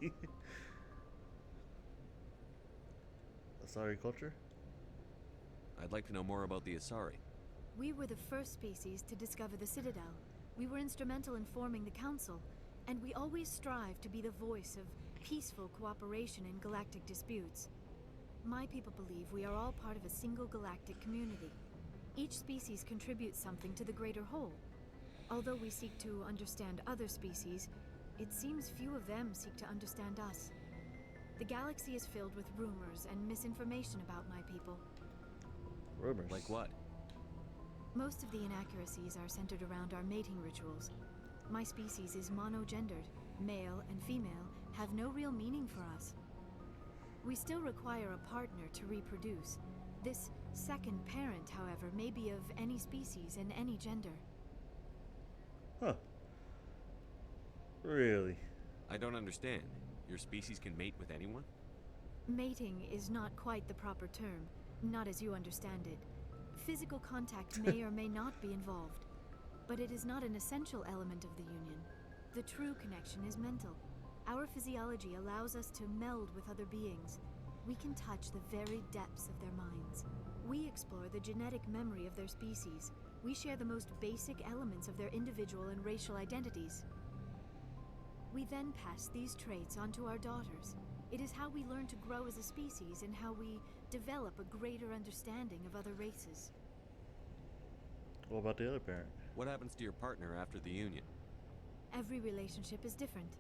Asari culture? I'd like to know more about the Asari. We were the first species to discover the Citadel. We were instrumental in forming the Council, and we always strive to be the voice of peaceful cooperation in galactic disputes. My people believe we are all part of a single galactic community. Each species contributes something to the greater whole. Although we seek to understand other species, it seems few of them seek to understand us. The galaxy is filled with rumors and misinformation about my people. Rumors? Like what? Most of the inaccuracies are centered around our mating rituals. My species is monogendered. Male and female have no real meaning for us. We still require a partner to reproduce. This second parent, however, may be of any species and any gender. Huh. Really? I don't understand. Your species can mate with anyone? Mating is not quite the proper term, not as you understand it. Physical contact may or may not be involved, but it is not an essential element of the union. The true connection is mental. Our physiology allows us to meld with other beings. We can touch the very depths of their minds. We explore the genetic memory of their species. We share the most basic elements of their individual and racial identities. We then pass these traits on to our daughters. It is how we learn to grow as a species and how we develop a greater understanding of other races. What about the other parent? What happens to your partner after the union? Every relationship is different.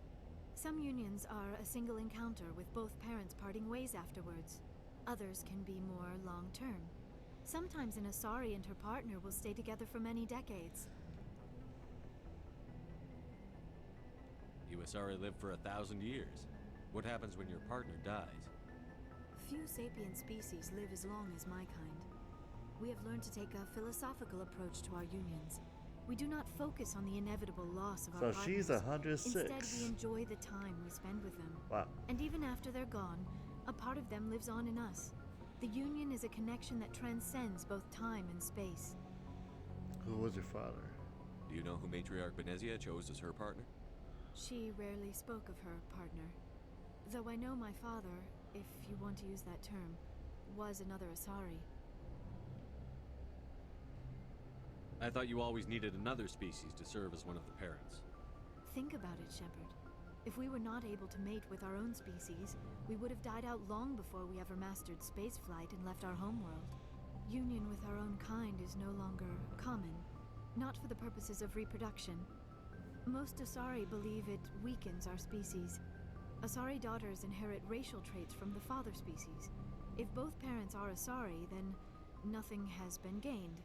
Some unions are a single encounter with both parents parting ways afterwards. Others can be more long-term. Sometimes an Asari and her partner will stay together for many decades. You Asari live for 1,000 years. What happens when your partner dies? Few sapient species live as long as my kind. We have learned to take a philosophical approach to our unions. We do not focus on the inevitable loss of our partners. So she's 106. Instead, we enjoy the time we spend with them. Wow. And even after they're gone, a part of them lives on in us. The union is a connection that transcends both time and space. Who was your father? Do you know who Matriarch Benezia chose as her partner? She rarely spoke of her partner. Though I know my father, if you want to use that term, was another Asari. I thought you always needed another species to serve as one of the parents. Think about it, Shepard. If we were not able to mate with our own species, we would have died out long before we ever mastered spaceflight and left our homeworld. Union with our own kind is no longer common, not for the purposes of reproduction. Most Asari believe it weakens our species. Asari daughters inherit racial traits from the father species. If both parents are Asari, then nothing has been gained,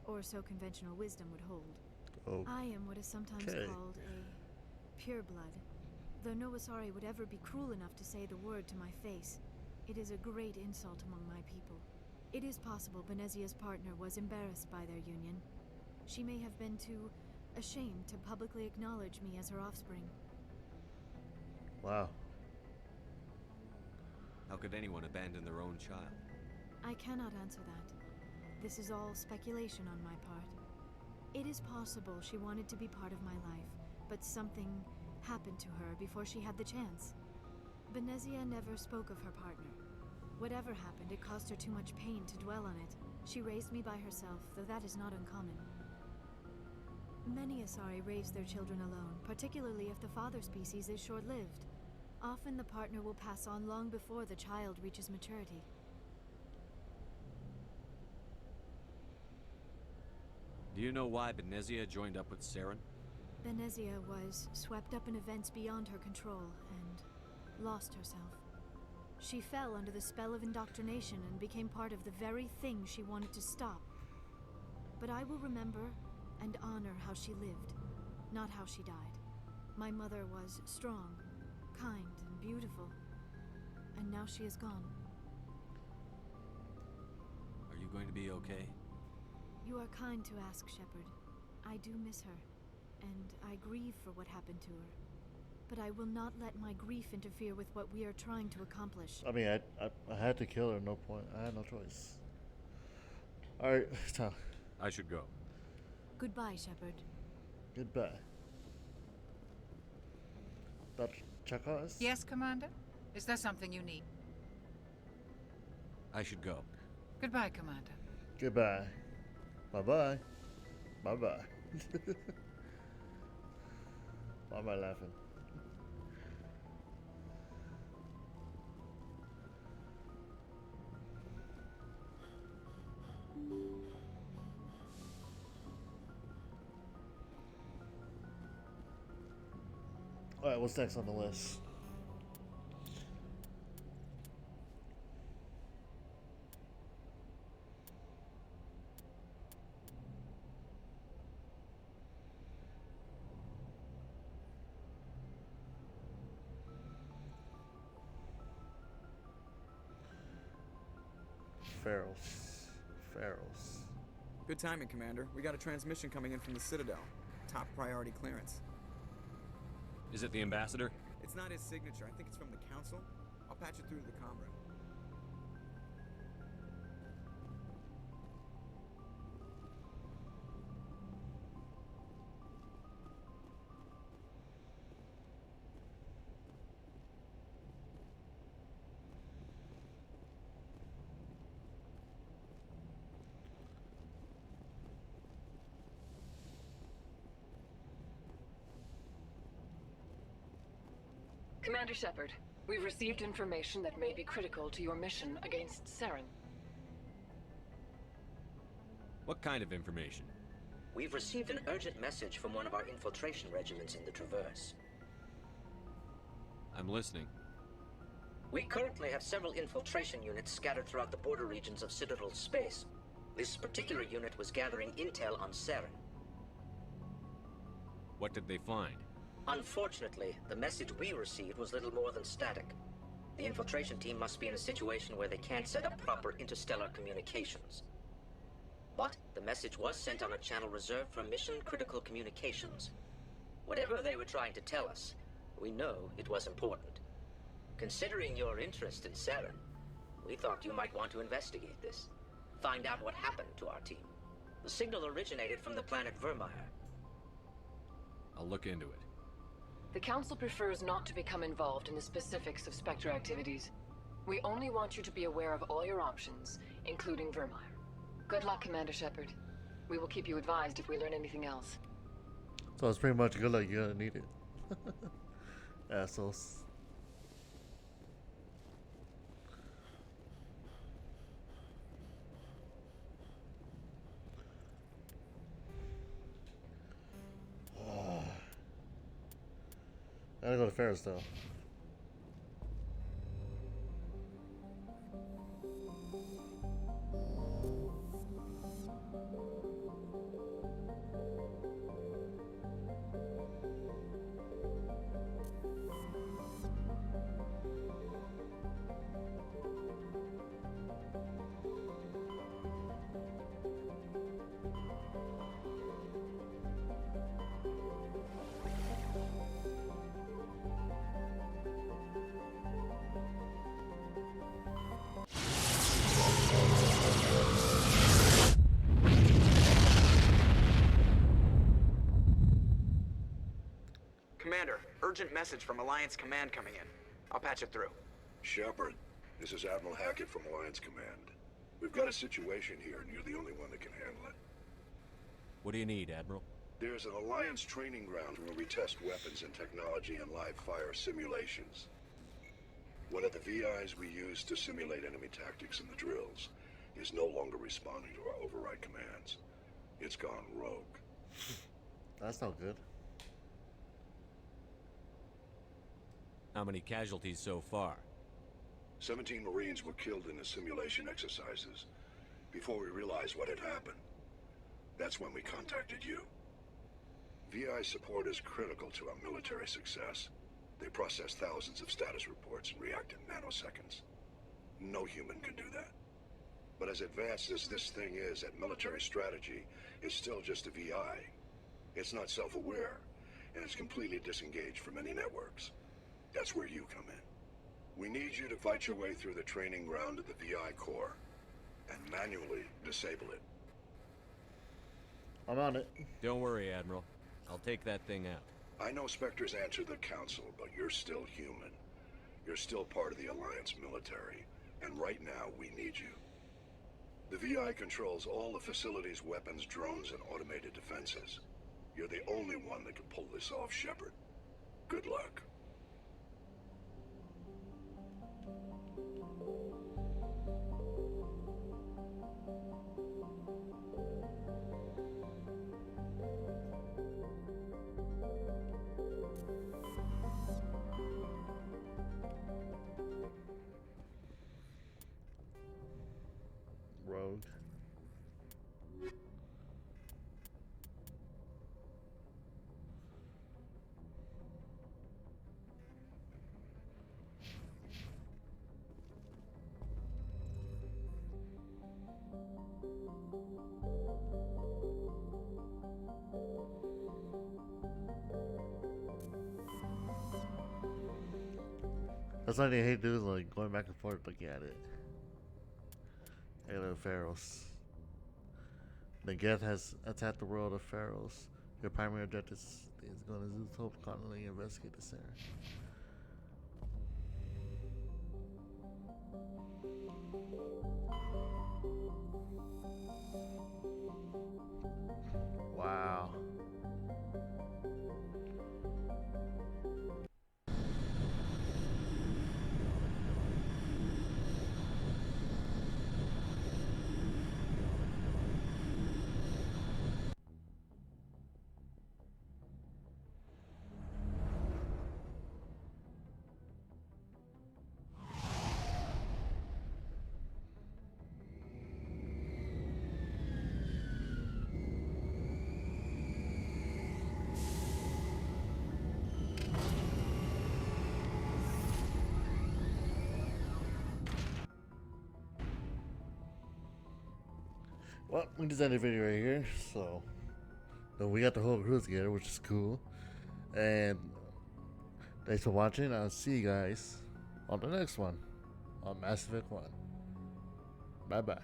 or so conventional wisdom would hold. Oh. I am what is sometimes called a pureblood. Though no Asari would ever be cruel enough to say the word to my face, it is a great insult among my people. It is possible Benezia's partner was embarrassed by their union. She may have been too ashamed to publicly acknowledge me as her offspring. Wow. How could anyone abandon their own child? I cannot answer that. This is all speculation on my part. It is possible she wanted to be part of my life, but something happened to her before she had the chance. Benezia never spoke of her partner. Whatever happened, it caused her too much pain to dwell on it. She raised me by herself, though that is not uncommon. Many Asari raise their children alone, particularly if the father species is short-lived. Often the partner will pass on long before the child reaches maturity. Do you know why Benezia joined up with Saren? Benezia was swept up in events beyond her control and lost herself. She fell under the spell of indoctrination and became part of the very thing she wanted to stop. But I will remember and honor how she lived, not how she died. My mother was strong, kind, and beautiful, and now she is gone. Are you going to be okay? You are kind to ask, Shepard. I do miss her, and I grieve for what happened to her. But I will not let my grief interfere with what we are trying to accomplish. I mean, I had to kill her, no point. I had no choice. Alright, Tom. I should go. Goodbye, Shepard. Goodbye. Dr. Chakwas? Yes, Commander? Is there something you need? I should go. Goodbye, Commander. Goodbye. Bye-bye. Bye-bye. Why am I laughing? Alright, what's next on the list? Ferals. Good timing, Commander. We got a transmission coming in from the Citadel. Top priority clearance. Is it the ambassador? It's not his signature. I think it's from the Council. I'll patch it through to the comm room. Commander Shepard, we've received information that may be critical to your mission against Saren. What kind of information? We've received an urgent message from one of our infiltration regiments in the Traverse. I'm listening. We currently have several infiltration units scattered throughout the border regions of Citadel space. This particular unit was gathering intel on Saren. What did they find? Unfortunately, the message we received was little more than static. The infiltration team must be in a situation where they can't set up proper interstellar communications. But the message was sent on a channel reserved for mission-critical communications. Whatever they were trying to tell us, we know it was important. Considering your interest in Saren, we thought you might want to investigate this. Find out what happened to our team. The signal originated from the planet Vermeer. I'll look into it. The Council prefers not to become involved in the specifics of Spectre activities. We only want you to be aware of all your options, including Vermeer. Good luck, Commander Shepard. We will keep you advised if we learn anything else. So it's pretty much good luck. You're gonna need it. Assholes. the Pharaohs, though. Commander, urgent message from Alliance Command coming in. I'll patch it through. Shepard, this is Admiral Hackett from Alliance Command. We've got a situation here, and you're the only one that can handle it. What do you need, Admiral? There's an Alliance training ground where we test weapons and technology in live fire simulations. One of the VIs we use to simulate enemy tactics in the drills is no longer responding to our override commands. It's gone rogue. That's not good. How many casualties so far? 17 Marines were killed in the simulation exercises before we realized what had happened. That's when we contacted you. VI support is critical to our military success. They process thousands of status reports and react in nanoseconds. No human can do that. But as advanced as this thing is at military strategy, it's still just a VI. It's not self-aware, and it's completely disengaged from any networks. That's where you come in. We need you to fight your way through the training ground of the VI core and manually disable it. I'm on it. Don't worry, Admiral. I'll take that thing out. I know Spectres answer the Council, but you're still human. You're still part of the Alliance military, and right now we need you. The VI controls all the facility's weapons, drones, and automated defenses. You're the only one that can pull this off, Shepard. Good luck. Rogue. That's why they hate doing, like, going back and forth looking at it. Alien Pharaohs. The Geth has attacked the world of Pharaohs. Your primary objective is going to Zootopia constantly investigate the Saren. Wow. Well, we just ended the video right here, so we got the whole crew together, which is cool. And thanks for watching. I'll see you guys on the next one on Mass Effect 1. Bye bye.